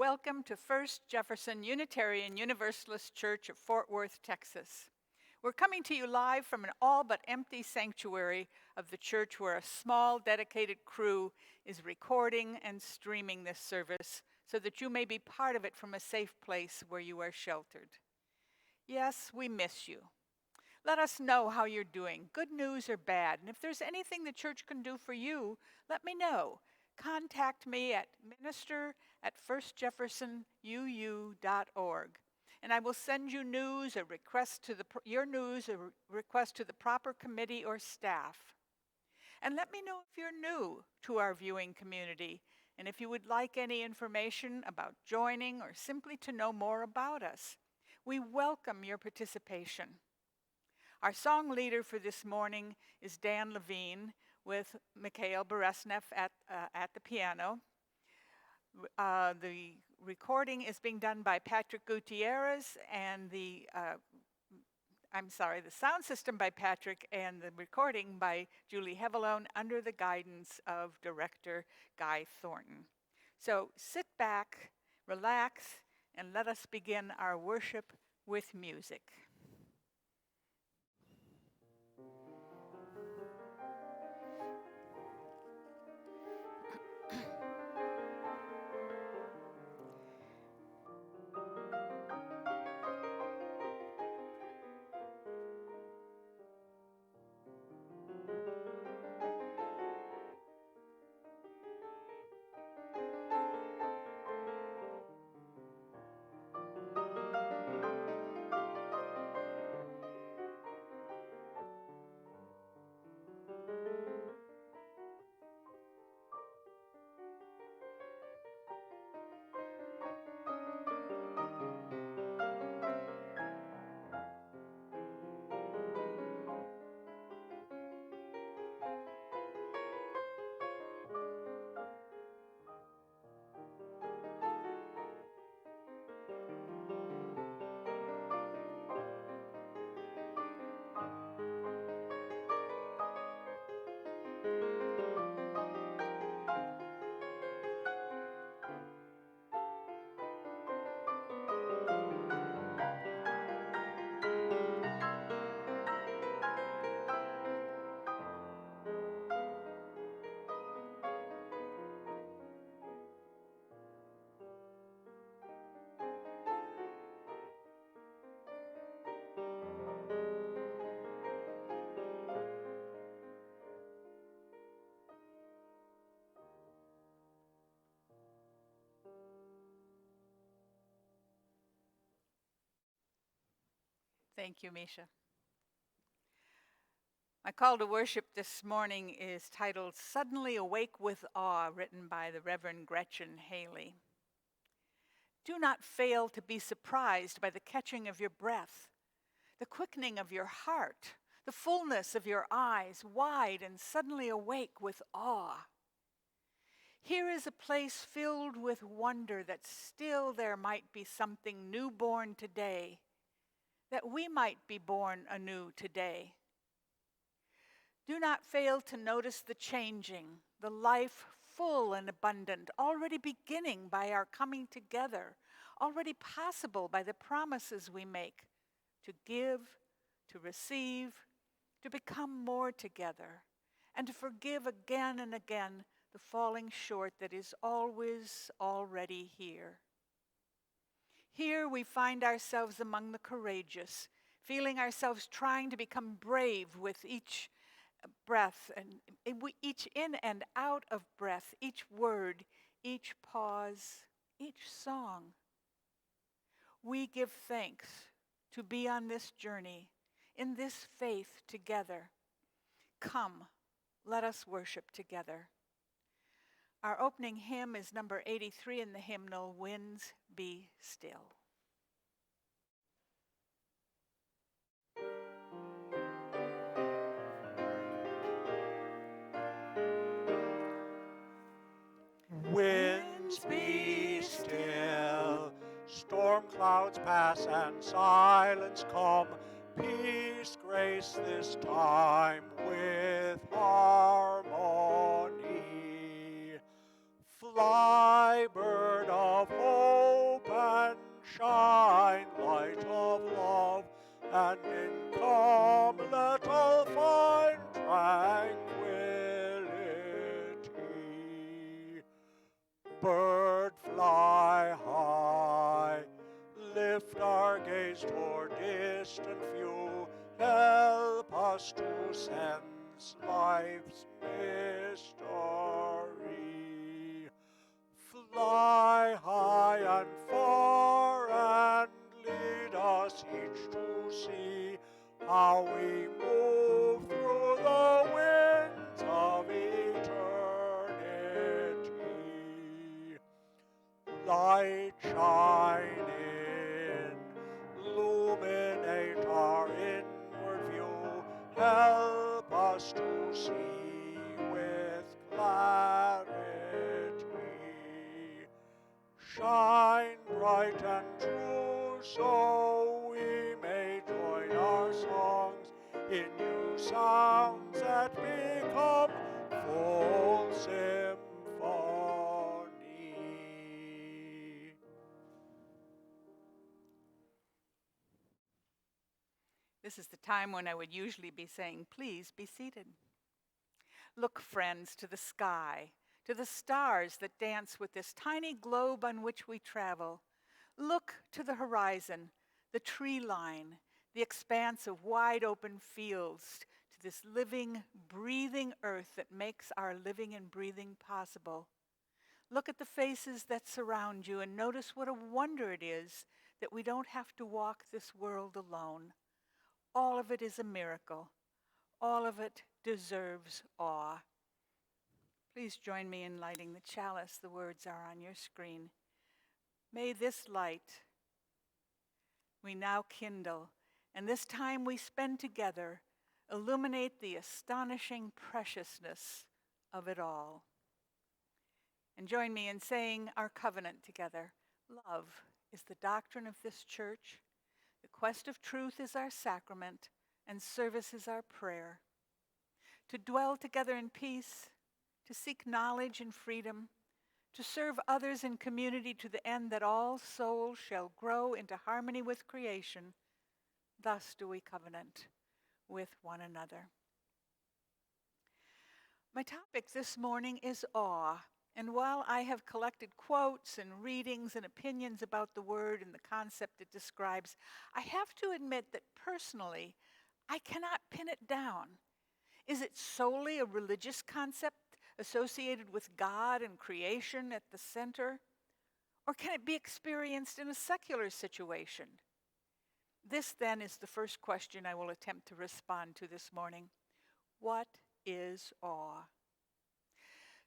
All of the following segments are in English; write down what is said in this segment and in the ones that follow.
Welcome to First Jefferson Unitarian Universalist Church of Fort Worth, Texas. We're coming to you live from an all but empty sanctuary of the church where a small dedicated crew is recording and streaming this service so that you may be part of it from a safe place where you are sheltered. Yes, we miss you. Let us know how you're doing, good news or bad, and if there's anything the church can do for you, let me know. Contact me at minister@firstjeffersonuu.org, and I will send you news or request to the proper committee or staff. And let me know if you're new to our viewing community, and if you would like any information about joining or simply to know more about us. We welcome your participation. Our song leader for this morning is Dan Levine, with Mikhail Beresnev at the piano. The recording is being done by Patrick Gutierrez, and the sound system by Patrick, and the recording by Julie Hevelone under the guidance of director Guy Thornton. So sit back, relax, and let us begin our worship with music. Thank you, Misha. My call to worship this morning is titled Suddenly Awake with Awe, written by the Reverend Gretchen Haley. Do not fail to be surprised by the catching of your breath, the quickening of your heart, the fullness of your eyes, wide and suddenly awake with awe. Here is a place filled with wonder that still there might be something newborn today, that we might be born anew today. Do not fail to notice the changing, the life full and abundant, already beginning by our coming together, already possible by the promises we make to give, to receive, to become more together, and to forgive again and again the falling short that is always already here. Here we find ourselves among the courageous, feeling ourselves trying to become brave with each breath, and each in and out of breath, each word, each pause, each song. We give thanks to be on this journey, in this faith together. Come, let us worship together. Our opening hymn is number 83 in the hymnal, Winds Be Still. Winds be still, storm clouds pass and silence come. Peace grace this time with harmony. Fly, bird of hope. Shine, light of love, and in calm let all find tranquility. Bird, fly high, lift our gaze toward distant view, help us to sense life's mystery. Fly high and far and lead us each to see how we move through the winds of eternity. Light shine in, illuminate our inward view, help us to see with clarity. Shine bright and true, so we may join our songs in new sounds that become full symphony. This is the time when I would usually be saying, please be seated. Look, friends, to the sky, to the stars that dance with this tiny globe on which we travel. Look to the horizon, the tree line, the expanse of wide open fields, to this living, breathing earth that makes our living and breathing possible. Look at the faces that surround you and notice what a wonder it is that we don't have to walk this world alone. All of it is a miracle. All of it deserves awe. Please join me in lighting the chalice. The words are on your screen. May this light we now kindle, and this time we spend together, illuminate the astonishing preciousness of it all. And join me in saying our covenant together. Love is the doctrine of this church. The quest of truth is our sacrament, and service is our prayer. To dwell together in peace, to seek knowledge and freedom, to serve others in community to the end that all souls shall grow into harmony with creation. Thus do we covenant with one another. My topic this morning is awe. And while I have collected quotes and readings and opinions about the word and the concept it describes, I have to admit that personally, I cannot pin it down. Is it solely a religious concept associated with God and creation at the center? Or can it be experienced in a secular situation? This then is the first question I will attempt to respond to this morning. What is awe?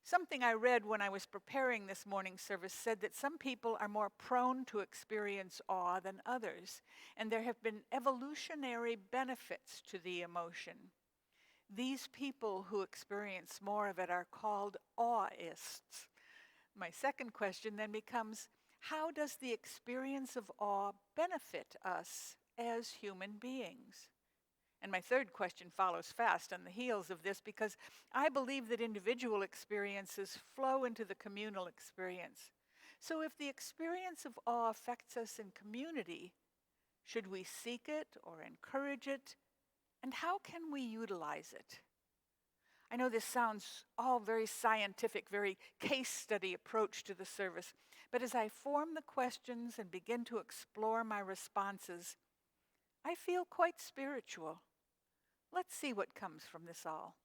Something I read when I was preparing this morning's service said that some people are more prone to experience awe than others, and there have been evolutionary benefits to the emotion. These people who experience more of it are called aweists. My second question then becomes, how does the experience of awe benefit us as human beings? And my third question follows fast on the heels of this, because I believe that individual experiences flow into the communal experience. So if the experience of awe affects us in community, should we seek it or encourage it? And how can we utilize it? I know this sounds all very scientific, very case study approach to the service, but as I form the questions and begin to explore my responses, I feel quite spiritual. Let's see what comes from this all.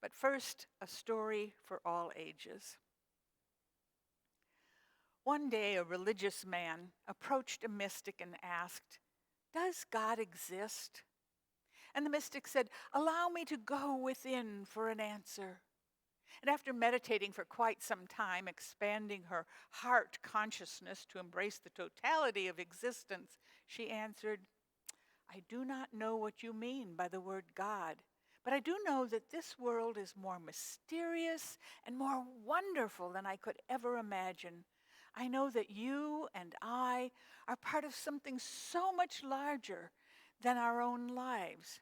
But first, a story for all ages. One day, a religious man approached a mystic and asked, "Does God exist?" And the mystic said, "Allow me to go within for an answer." And after meditating for quite some time, expanding her heart consciousness to embrace the totality of existence, she answered, "I do not know what you mean by the word God, but I do know that this world is more mysterious and more wonderful than I could ever imagine. I know that you and I are part of something so much larger than our own lives.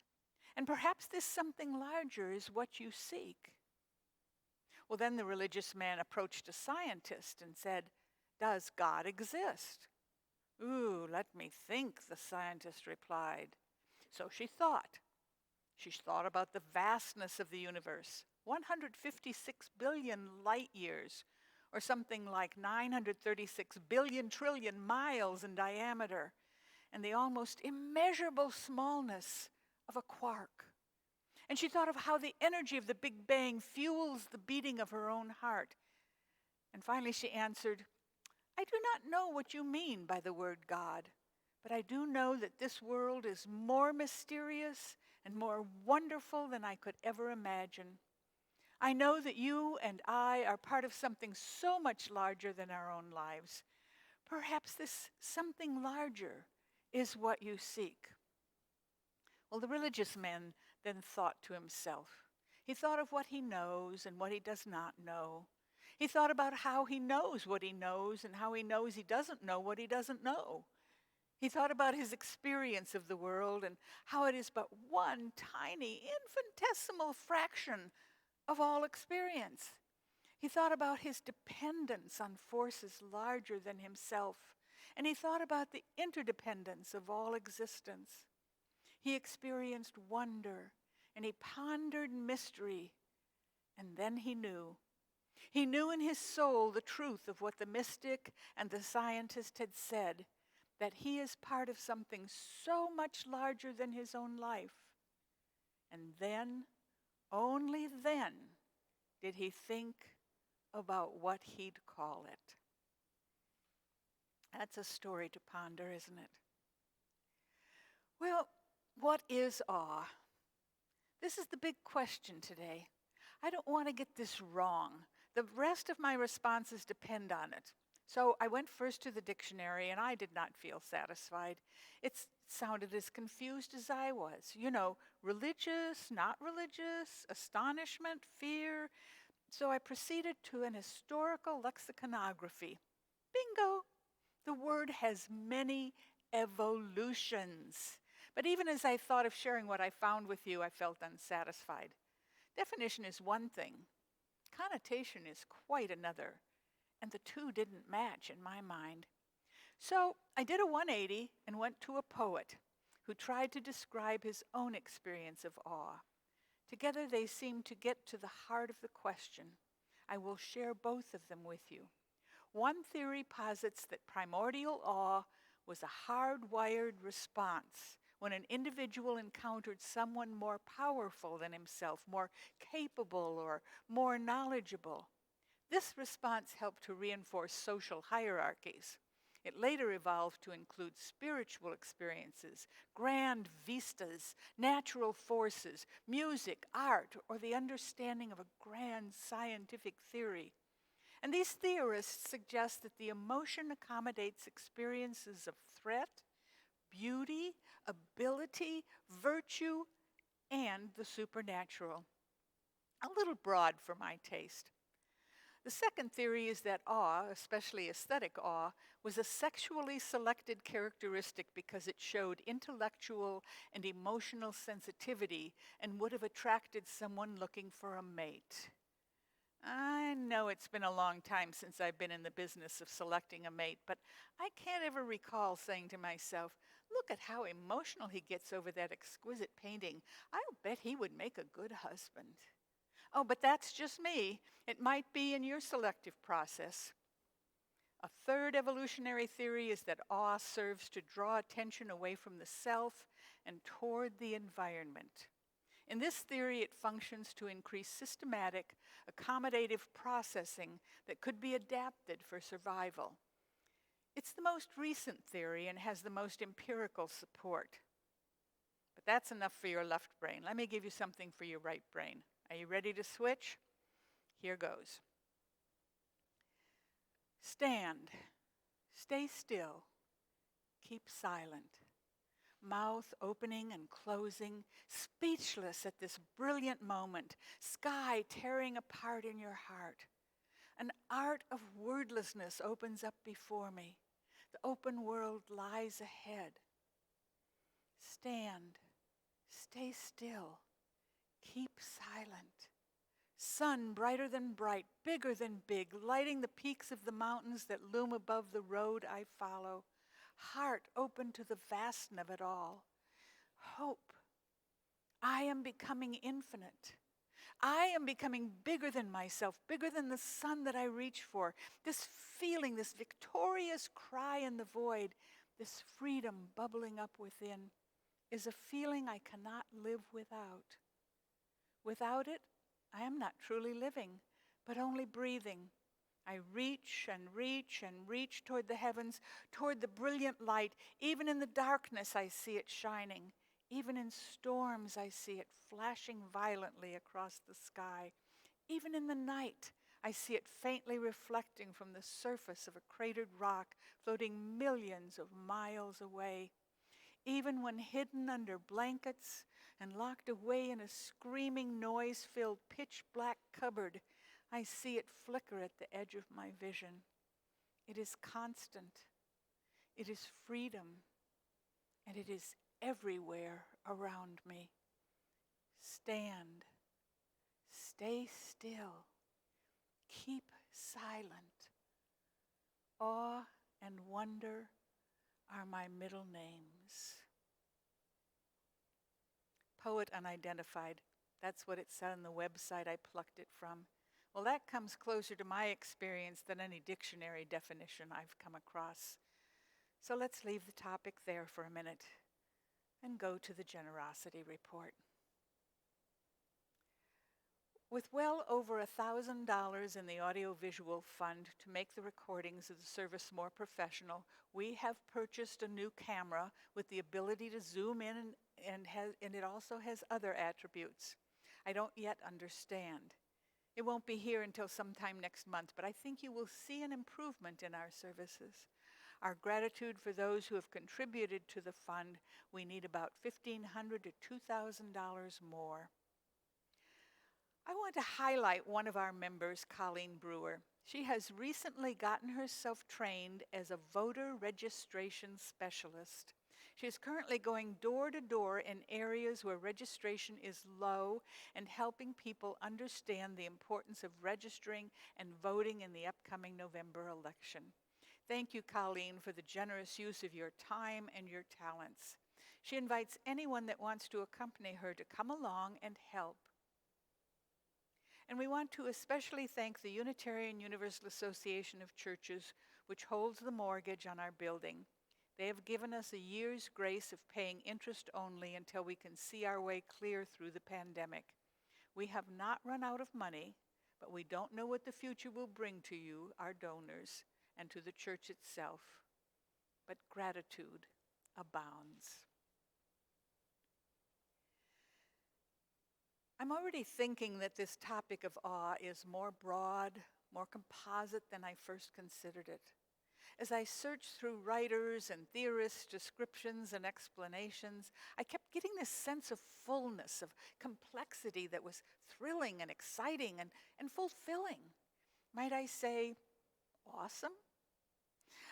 And perhaps this something larger is what you seek." Well, then the religious man approached a scientist and said, "Does God exist?" Ooh, let me think, the scientist replied. So she thought. She thought about the vastness of the universe, 156 billion light years, or something like 936 billion trillion miles in diameter, and the almost immeasurable smallness of a quark. And she thought of how the energy of the Big Bang fuels the beating of her own heart. And finally she answered, I do not know what you mean by the word God, but I do know that this world is more mysterious and more wonderful than I could ever imagine. I know that you and I are part of something so much larger than our own lives. Perhaps this something larger is what you seek. Well, the religious man then thought to himself. He thought of what he knows and what he does not know. He thought about how he knows what he knows and how he knows he doesn't know what he doesn't know. He thought about his experience of the world and how it is but one tiny, infinitesimal fraction of all experience. He thought about his dependence on forces larger than himself, and he thought about the interdependence of all existence. He experienced wonder, and he pondered mystery, and then he knew. He knew in his soul the truth of what the mystic and the scientist had said, that he is part of something so much larger than his own life. And then, only then, did he think about what he'd call it. That's a story to ponder, isn't it? Well, what is awe? This is the big question today. I don't want to get this wrong. The rest of my responses depend on it. So I went first to the dictionary, and I did not feel satisfied. It sounded as confused as I was. You know, religious, not religious, astonishment, fear. So I proceeded to an historical lexiconography. Bingo! The word has many evolutions. But even as I thought of sharing what I found with you, I felt unsatisfied. Definition is one thing. Connotation is quite another. And the two didn't match in my mind. So I did a 180 and went to a poet who tried to describe his own experience of awe. Together they seemed to get to the heart of the question. I will share both of them with you. One theory posits that primordial awe was a hardwired response when an individual encountered someone more powerful than himself, more capable or more knowledgeable. This response helped to reinforce social hierarchies. It later evolved to include spiritual experiences, grand vistas, natural forces, music, art, or the understanding of a grand scientific theory. And these theorists suggest that the emotion accommodates experiences of threat, beauty, ability, virtue, and the supernatural. A little broad for my taste. The second theory is that awe, especially aesthetic awe, was a sexually selected characteristic because it showed intellectual and emotional sensitivity and would have attracted someone looking for a mate. I know it's been a long time since I've been in the business of selecting a mate, but I can't ever recall saying to myself, look at how emotional he gets over that exquisite painting. I'll bet he would make a good husband. Oh, but that's just me. It might be in your selective process. A third evolutionary theory is that awe serves to draw attention away from the self and toward the environment. In this theory, it functions to increase systematic, accommodative processing that could be adapted for survival. It's the most recent theory and has the most empirical support. But that's enough for your left brain. Let me give you something for your right brain. Are you ready to switch? Here goes. Stand, stay still, keep silent. Mouth opening and closing, speechless at this brilliant moment, sky tearing apart in your heart. An art of wordlessness opens up before me. The open world lies ahead. Stand, stay still, keep silent. Sun brighter than bright, bigger than big, lighting the peaks of the mountains that loom above the road I follow. heart open to the vastness of it all. Hope. I am becoming infinite. I am becoming bigger than myself, bigger than the sun that I reach for. This feeling, this victorious cry in the void, this freedom bubbling up within, is a feeling I cannot live without. Without it, I am not truly living, but only breathing. I reach and reach and reach toward the heavens, toward the brilliant light. Even in the darkness, I see it shining. Even in storms, I see it flashing violently across the sky. Even in the night, I see it faintly reflecting from the surface of a cratered rock floating millions of miles away. Even when hidden under blankets and locked away in a screaming, noise-filled, pitch-black cupboard, I see it flicker at the edge of my vision. It is constant. It is freedom. And it is everywhere around me. Stand. Stay still. Keep silent. Awe and wonder are my middle names. Poet unidentified. That's what it said on the website I plucked it from. Well, that comes closer to my experience than any dictionary definition I've come across. So let's leave the topic there for a minute and go to the generosity report. With well over $1,000 in the audiovisual fund to make the recordings of the service more professional, we have purchased a new camera with the ability to zoom in, and it also has other attributes I don't yet understand. It won't be here until sometime next month, but I think you will see an improvement in our services. Our gratitude for those who have contributed to the fund, we need about $1,500 to $2,000 more. I want to highlight one of our members, Colleen Brewer. She has recently gotten herself trained as a voter registration specialist. She is currently going door to door in areas where registration is low and helping people understand the importance of registering and voting in the upcoming November election. Thank you, Colleen, for the generous use of your time and your talents. She invites anyone that wants to accompany her to come along and help. And we want to especially thank the Unitarian Universalist Association of Churches, which holds the mortgage on our building. They have given us a year's grace of paying interest only until we can see our way clear through the pandemic. We have not run out of money, but we don't know what the future will bring to you, our donors, and to the church itself. But gratitude abounds. I'm already thinking that this topic of awe is more broad, more composite than I first considered it. As I searched through writers and theorists' descriptions and explanations, I kept getting this sense of fullness, of complexity that was thrilling and exciting and fulfilling. Might I say, awesome?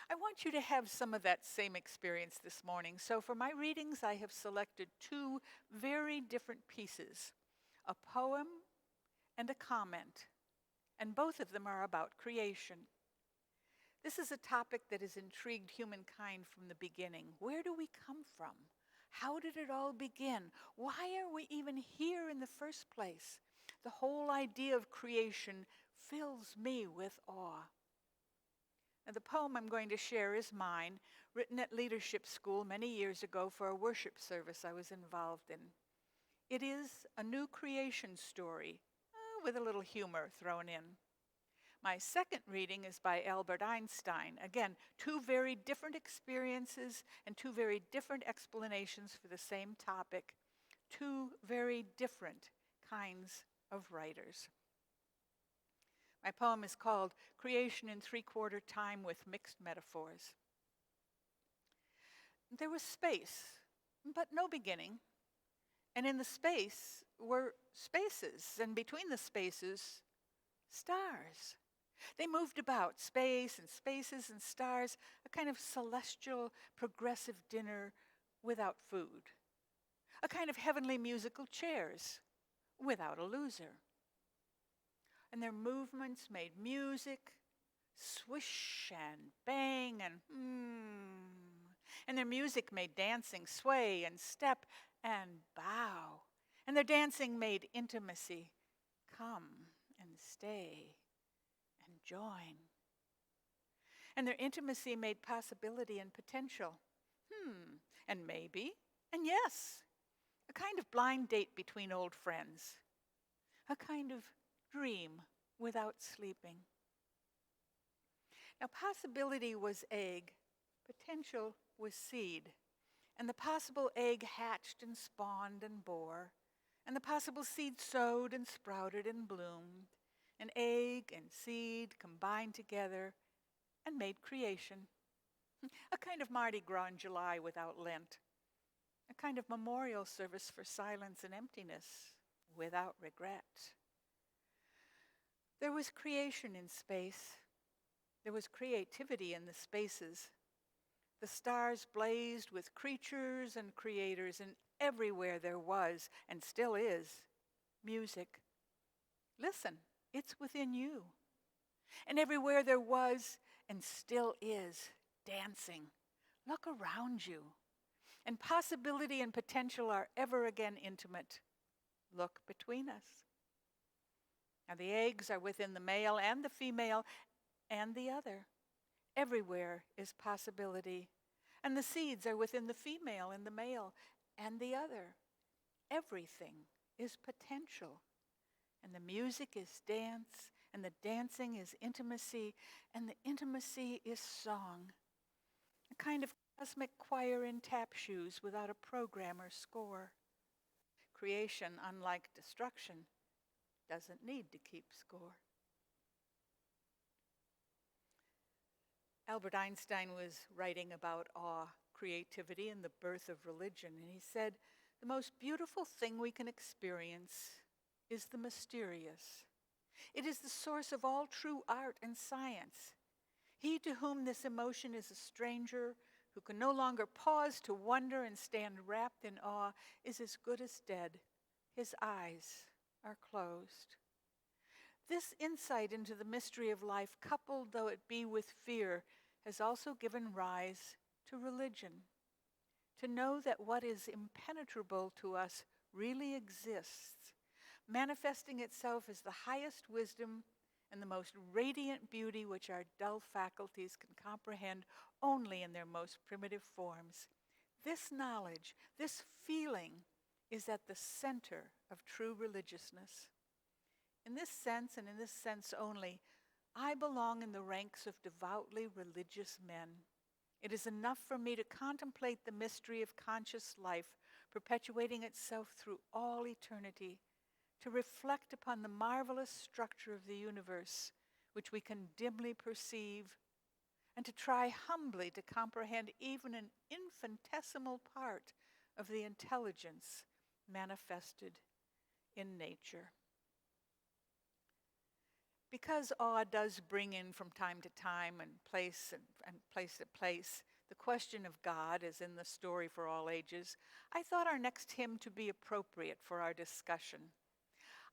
I want you to have some of that same experience this morning. So for my readings, I have selected two very different pieces, a poem and a comment, and both of them are about creation. This is a topic that has intrigued humankind from the beginning. Where do we come from? How did it all begin? Why are we even here in the first place? The whole idea of creation fills me with awe. And the poem I'm going to share is mine, written at leadership school many years ago for a worship service I was involved in. It is a new creation story, with a little humor thrown in. My second reading is by Albert Einstein. Again, two very different experiences and two very different explanations for the same topic. Two very different kinds of writers. My poem is called Creation in Three-Quarter Time with Mixed Metaphors. There was space, but no beginning. And in the space were spaces, and between the spaces, stars. They moved about, space and spaces and stars, a kind of celestial, progressive dinner without food. A kind of heavenly musical chairs without a loser. And their movements made music, swish and bang and And their music made dancing sway and step and bow. And their dancing made intimacy come and stay and join. And their intimacy made possibility and potential. And maybe, and yes, a kind of blind date between old friends, a kind of dream without sleeping. Now, possibility was egg, potential was seed, and the possible egg hatched and spawned and bore, and the possible seed sowed and sprouted and bloomed, and egg and seed combined together and made creation. A kind of Mardi Gras in July without Lent, a kind of memorial service for silence and emptiness without regret. There was creation in space. There was creativity in the spaces. The stars blazed with creatures and creators, and everywhere there was, and still is, music. Listen, it's within you. And everywhere there was, and still is, dancing. Look around you. And possibility and potential are ever again intimate. Look between us. Now the eggs are within the male and the female and the other. Everywhere is possibility. And the seeds are within the female and the male and the other. Everything is potential. And the music is dance, and the dancing is intimacy, and the intimacy is song. A kind of cosmic choir in tap shoes without a program or score. Creation, unlike destruction, doesn't need to keep score. Albert Einstein was writing about awe, creativity, and the birth of religion, and he said, the most beautiful thing we can experience is the mysterious. It is the source of all true art and science. He to whom this emotion is a stranger, who can no longer pause to wonder and stand wrapped in awe, is as good as dead. His eyes are closed. This insight into the mystery of life, coupled though it be with fear, has also given rise to religion. To know that what is impenetrable to us really exists, manifesting itself as the highest wisdom and the most radiant beauty which our dull faculties can comprehend only in their most primitive forms. This knowledge, this feeling, is at the center of true religiousness. In this sense, and in this sense only, I belong in the ranks of devoutly religious men. It is enough for me to contemplate the mystery of conscious life, perpetuating itself through all eternity, to reflect upon the marvelous structure of the universe, which we can dimly perceive, and to try humbly to comprehend even an infinitesimal part of the intelligence manifested in nature. Because awe does bring in from time to time and place to place the question of God, as in the story for all ages, I thought our next hymn to be appropriate for our discussion.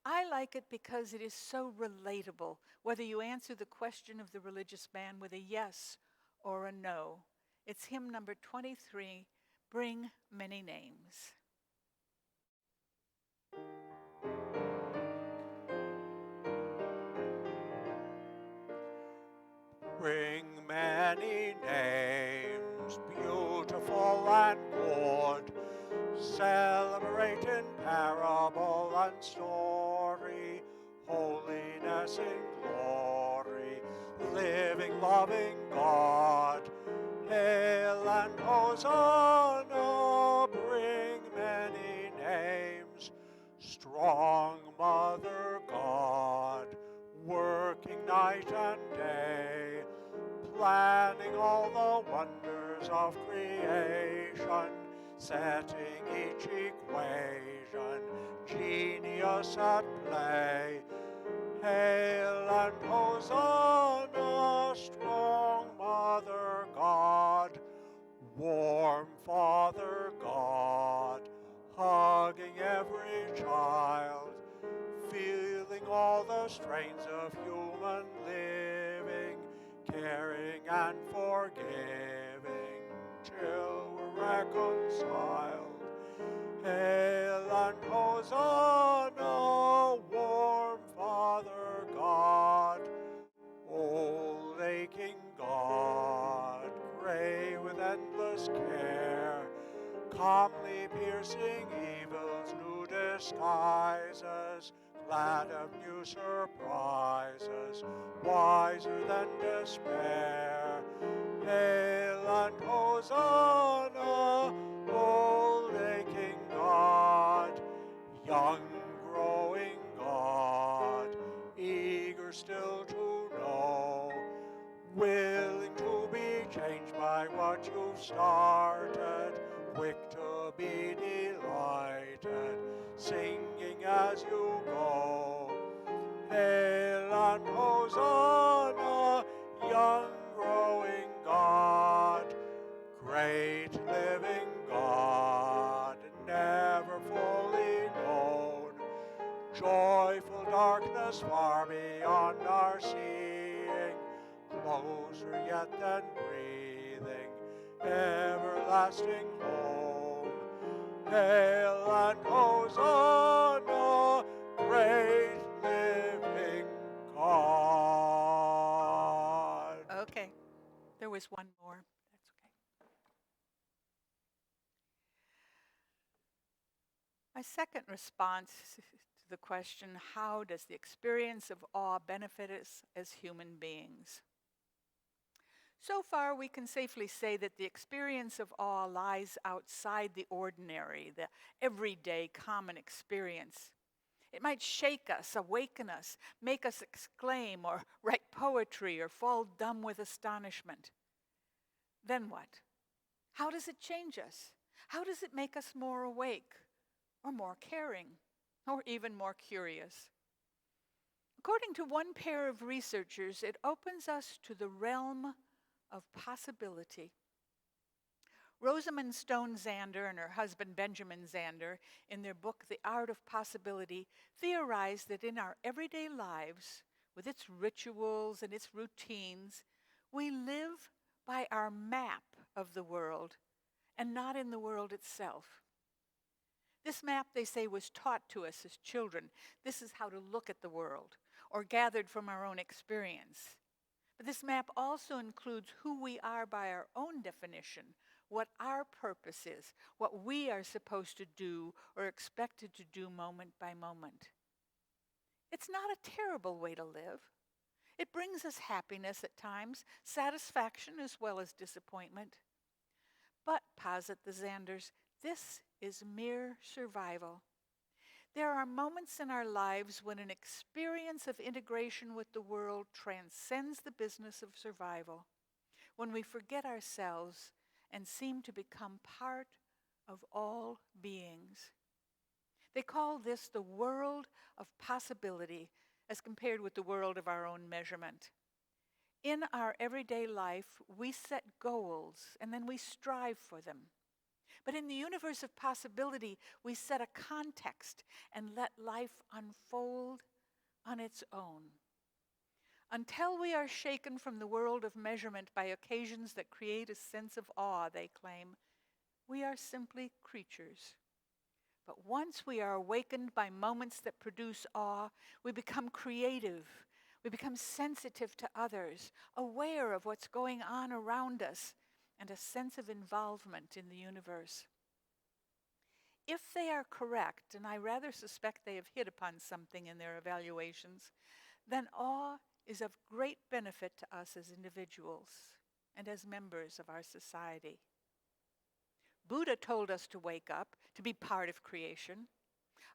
I like it because it is so relatable, whether you answer the question of the religious man with a yes or a no. It's hymn number 23, Bring Many Names. Bring many names, beautiful and good, celebrate in parable and story, holiness in glory, living, loving God. Hail and Hosanna, bring many names, strong Mother God, working night and day, planning all the wonders of creation, setting each equation, genius at play. Hail and Hosanna, strong Mother God, warm Father God, hugging every child, feeling all the strains of human living, caring and forgiving children. reconciled. Hail and Hosanna, warm Father God, old aching God, grey with endless care, calmly piercing evil's new disguises, glad of new surprises, wiser than despair. Hail and Hosanna, old aching God, young growing God, eager still to know, willing to be changed by what you've started, quick to be delighted, singing as you go. Hail and Hosanna, young growing God, great living God, never fully known, joyful darkness far beyond our seeing, closer yet than breathing, everlasting home. Hail and Hosanna, great living God. Okay, there was one more. That's okay. My second response to the question, how does the experience of awe benefit us as human beings? So far, we can safely say that the experience of awe lies outside the ordinary, the everyday common experience. It might shake us, awaken us, make us exclaim or write poetry or fall dumb with astonishment. Then what? How does it change us? How does it make us more awake or more caring or even more curious? According to one pair of researchers, it opens us to the realm of possibility. Rosamund Stone Zander and her husband Benjamin Zander, in their book The Art of Possibility, theorized that in our everyday lives, with its rituals and its routines, we live by our map of the world and not in the world itself. This map, they say, was taught to us as children. This is how to look at the world, or gathered from our own experience. But this map also includes who we are by our own definition, what our purpose is, what we are supposed to do or expected to do moment by moment. It's not a terrible way to live. It brings us happiness at times, satisfaction as well as disappointment. But, posit the Zanders, this is mere survival. There are moments in our lives when an experience of integration with the world transcends the business of survival, when we forget ourselves and seem to become part of all beings. They call this the world of possibility as compared with the world of our own measurement. In our everyday life, we set goals and then we strive for them. But in the universe of possibility, we set a context and let life unfold on its own. Until we are shaken from the world of measurement by occasions that create a sense of awe, they claim, we are simply creatures. But once we are awakened by moments that produce awe, we become creative. We become sensitive to others, aware of what's going on around us, and a sense of involvement in the universe. If they are correct, and I rather suspect they have hit upon something in their evaluations, then awe is of great benefit to us as individuals and as members of our society. Buddha told us to wake up, to be part of creation.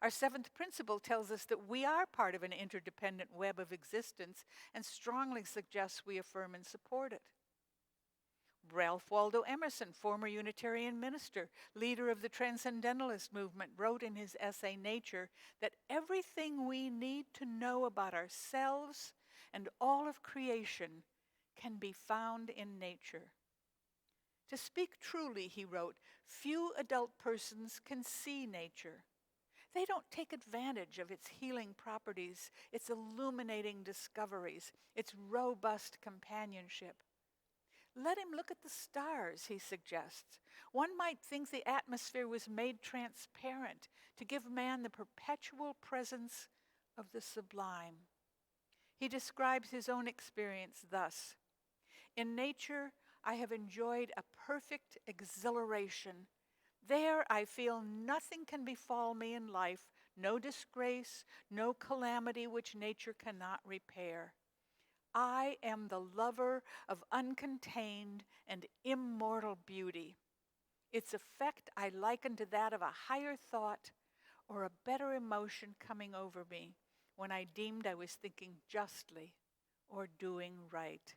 Our seventh principle tells us that we are part of an interdependent web of existence and strongly suggests we affirm and support it. Ralph Waldo Emerson, former Unitarian minister, leader of the Transcendentalist movement, wrote in his essay Nature that everything we need to know about ourselves and all of creation can be found in nature. To speak truly, he wrote, few adult persons can see nature. They don't take advantage of its healing properties, its illuminating discoveries, its robust companionship. Let him look at the stars, he suggests. One might think the atmosphere was made transparent to give man the perpetual presence of the sublime. He describes his own experience thus: in nature, I have enjoyed a perfect exhilaration. There I feel nothing can befall me in life, no disgrace, no calamity which nature cannot repair. I am the lover of uncontained and immortal beauty. Its effect I liken to that of a higher thought or a better emotion coming over me when I deemed I was thinking justly or doing right.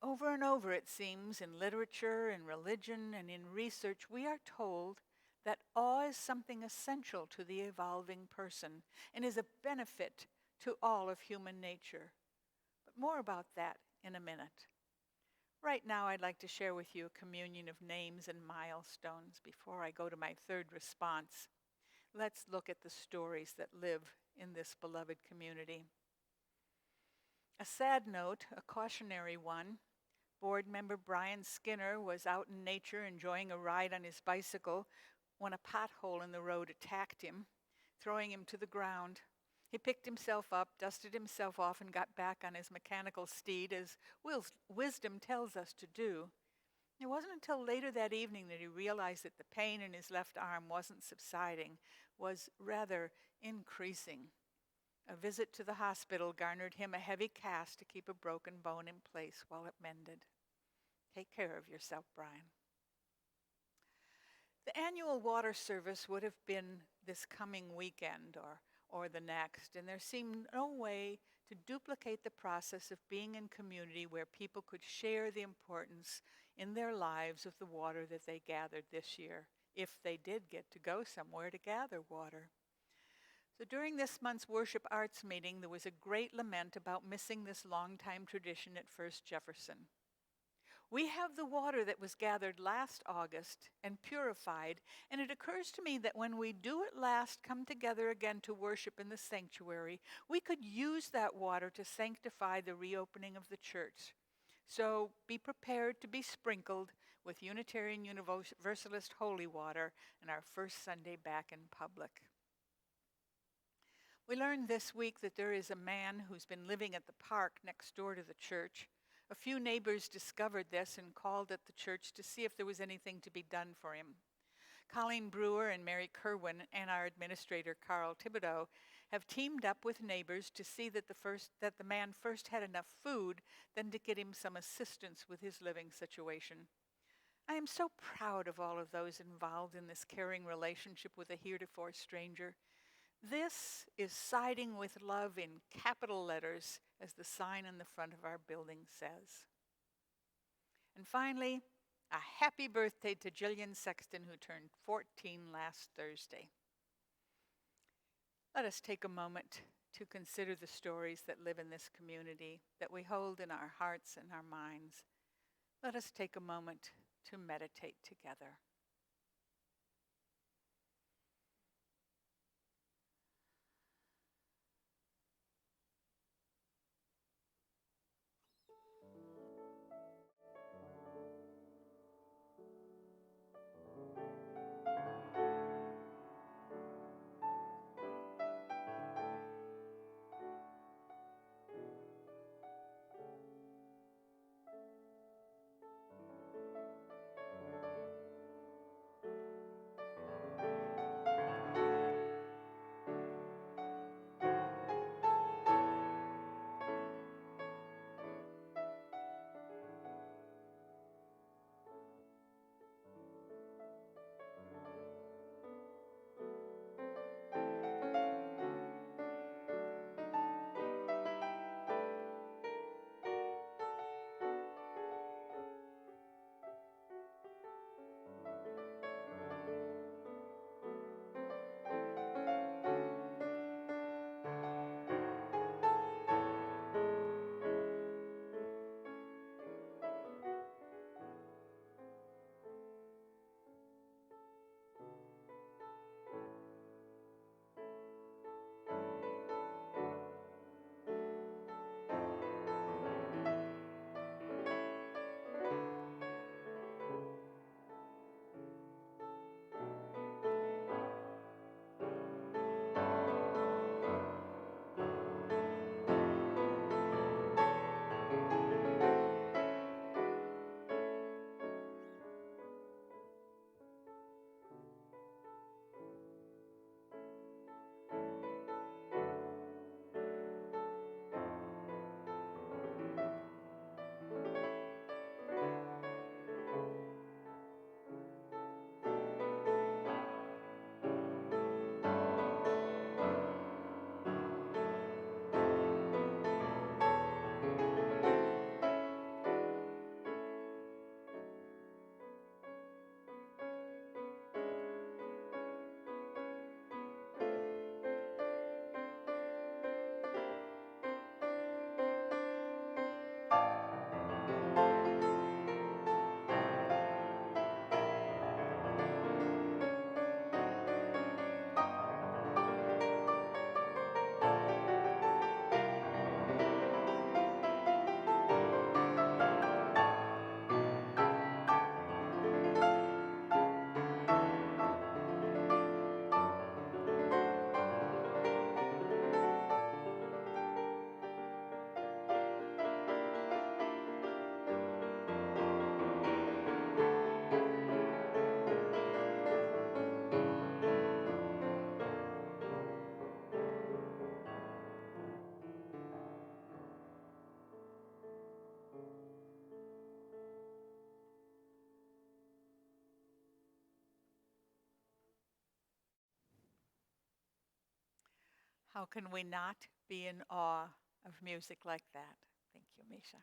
Over and over, it seems, in literature, in religion, and in research, we are told that awe is something essential to the evolving person and is a benefit to all of human nature. But more about that in a minute. Right now, I'd like to share with you a communion of names and milestones before I go to my third response. Let's look at the stories that live in this beloved community. A sad note, a cautionary one. Board member Brian Skinner was out in nature enjoying a ride on his bicycle when a pothole in the road attacked him, throwing him to the ground. He picked himself up, dusted himself off, and got back on his mechanical steed, as wisdom tells us to do. It wasn't until later that evening that he realized that the pain in his left arm wasn't subsiding, was rather increasing. A visit to the hospital garnered him a heavy cast to keep a broken bone in place while it mended. Take care of yourself, Brian. The annual water service would have been this coming weekend or the next, and there seemed no way to duplicate the process of being in community where people could share the importance in their lives of the water that they gathered this year, if they did get to go somewhere to gather water. So during this month's worship arts meeting, there was a great lament about missing this longtime tradition at First Jefferson. We have the water that was gathered last August and purified, and it occurs to me that when we do at last come together again to worship in the sanctuary, we could use that water to sanctify the reopening of the church. So be prepared to be sprinkled with Unitarian Universalist holy water in our first Sunday back in public. We learned this week that there is a man who's been living at the park next door to the church. A few neighbors discovered this and called at the church to see if there was anything to be done for him. Colleen Brewer and Mary Kerwin and our administrator, Carl Thibodeau, have teamed up with neighbors to see that the man first had enough food, then to get him some assistance with his living situation. I am so proud of all of those involved in this caring relationship with a heretofore stranger. This is siding with love in capital letters, as the sign on the front of our building says. And finally, a happy birthday to Jillian Sexton, who turned 14 last Thursday. Let us take a moment to consider the stories that live in this community, that we hold in our hearts and our minds. Let us take a moment to meditate together. How can we not be in awe of music like that? Thank you, Misha.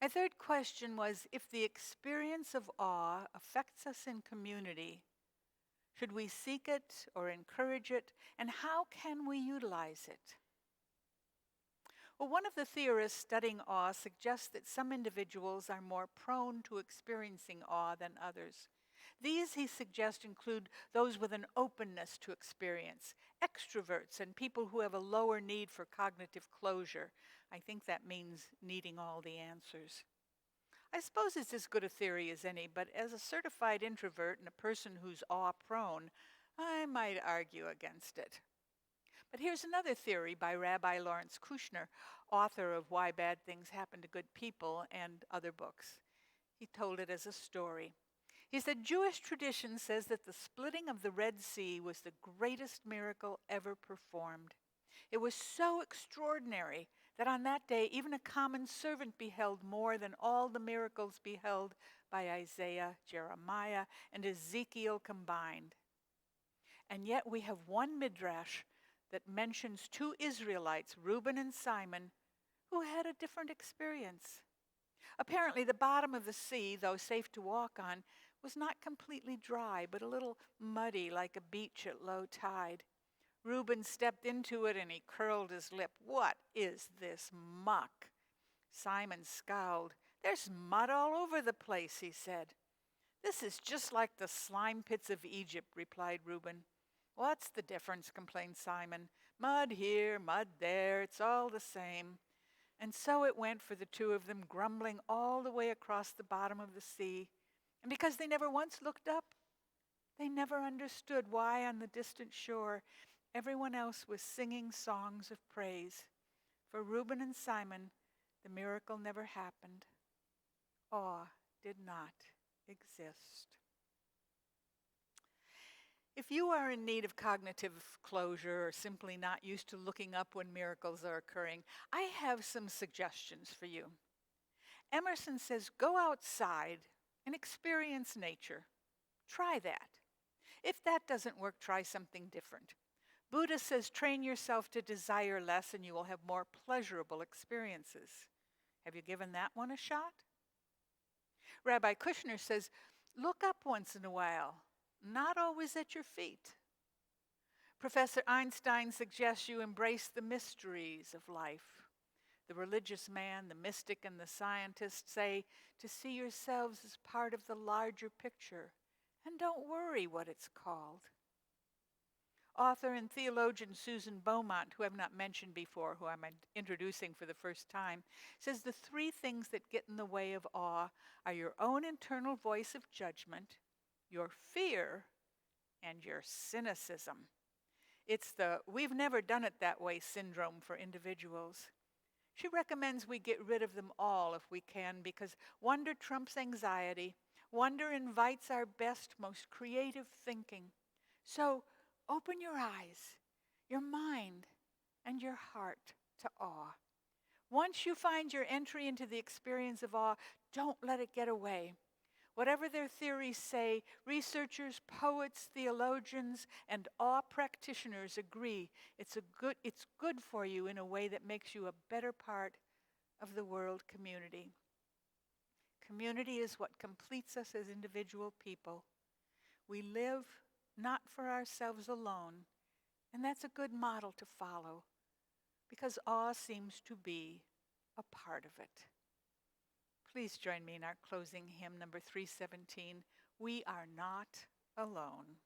My third question was, if the experience of awe affects us in community, should we seek it or encourage it, and how can we utilize it? Well, one of the theorists studying awe suggests that some individuals are more prone to experiencing awe than others. These, he suggests, include those with an openness to experience, extroverts, and people who have a lower need for cognitive closure. I think that means needing all the answers. I suppose it's as good a theory as any, but as a certified introvert and a person who's awe-prone, I might argue against it. But here's another theory by Rabbi Lawrence Kushner, author of Why Bad Things Happen to Good People and other books. He told it as a story. He said, Jewish tradition says that the splitting of the Red Sea was the greatest miracle ever performed. It was so extraordinary that on that day, even a common servant beheld more than all the miracles beheld by Isaiah, Jeremiah, and Ezekiel combined. And yet we have one midrash that mentions two Israelites, Reuben and Simon, who had a different experience. Apparently, the bottom of the sea, though safe to walk on, was not completely dry, but a little muddy like a beach at low tide. Reuben stepped into it and he curled his lip. What is this muck? Simon scowled. There's mud all over the place, he said. This is just like the slime pits of Egypt, replied Reuben. What's the difference, complained Simon. Mud here, mud there, it's all the same. And so it went for the two of them, grumbling all the way across the bottom of the sea. And because they never once looked up, they never understood why on the distant shore everyone else was singing songs of praise. For Reuben and Simon, the miracle never happened. Awe did not exist. If you are in need of cognitive closure or simply not used to looking up when miracles are occurring, I have some suggestions for you. Emerson says, go outside and experience nature. Try that. If that doesn't work, try something different. Buddha says, train yourself to desire less and you will have more pleasurable experiences. Have you given that one a shot? Rabbi Kushner says, look up once in a while, not always at your feet. Professor Einstein suggests you embrace the mysteries of life. The religious man, the mystic, and the scientist say to see yourselves as part of the larger picture, and don't worry what it's called. Author and theologian Susan Beaumont, who I've not mentioned before, who I'm introducing for the first time, says the three things that get in the way of awe are your own internal voice of judgment, your fear, and your cynicism. It's the we've never done it that way syndrome for individuals. She recommends we get rid of them all if we can, because wonder trumps anxiety. Wonder invites our best, most creative thinking. So open your eyes, your mind, and your heart to awe. Once you find your entry into the experience of awe, don't let it get away. Whatever their theories say, researchers, poets, theologians, and awe practitioners agree it's good for you in a way that makes you a better part of the world community. Community is what completes us as individual people. We live not for ourselves alone, and that's a good model to follow, because awe seems to be a part of it. Please join me in our closing hymn, number 317, We Are Not Alone.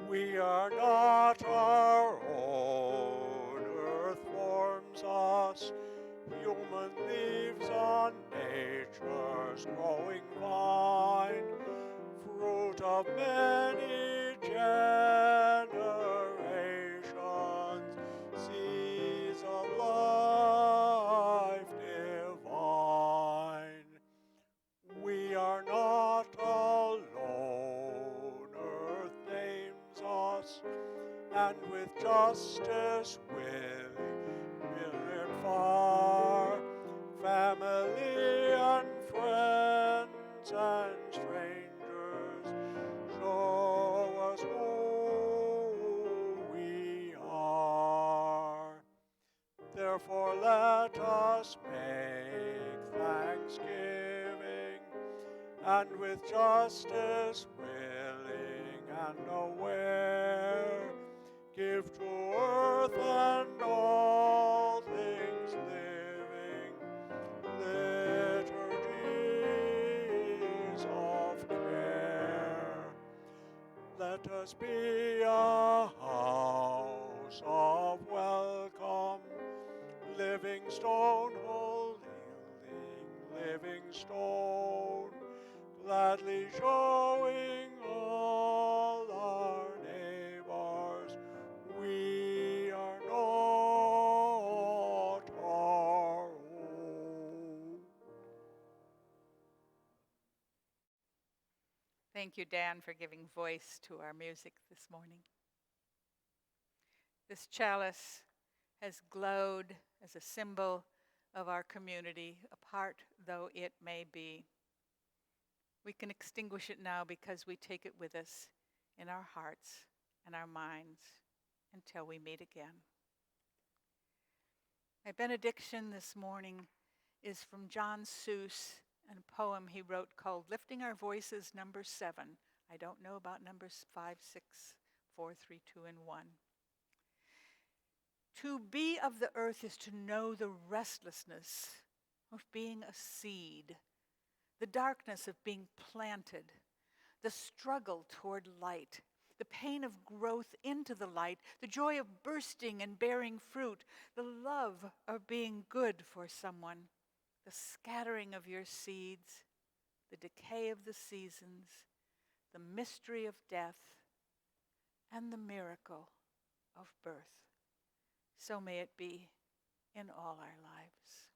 We are not our own, earth forms us, human leaves on nature's growing vine, fruit of many generations, seeds of life divine. We are not alone, earth names us, and with justice will it find. family and friends and strangers, show us who we are. Therefore let us make thanksgiving, and with justice willing and aware, give to earth and all things living liturgies of care. Let us be a house of welcome, living stone, holy, living stone, gladly showing all our neighbors we are not our own. Thank you, Dan, for giving voice to our music this morning. This chalice has glowed as a symbol of our community, apart though it may be. We can extinguish it now because we take it with us in our hearts and our minds until we meet again. My benediction this morning is from John Seuss and a poem he wrote called Lifting Our Voices, number 7. I don't know about numbers 5, 6, 4, 3, 2, and 1. To be of the earth is to know the restlessness of being a seed, the darkness of being planted, the struggle toward light, the pain of growth into the light, the joy of bursting and bearing fruit, the love of being good for someone, the scattering of your seeds, the decay of the seasons, the mystery of death, and the miracle of birth. So may it be in all our lives.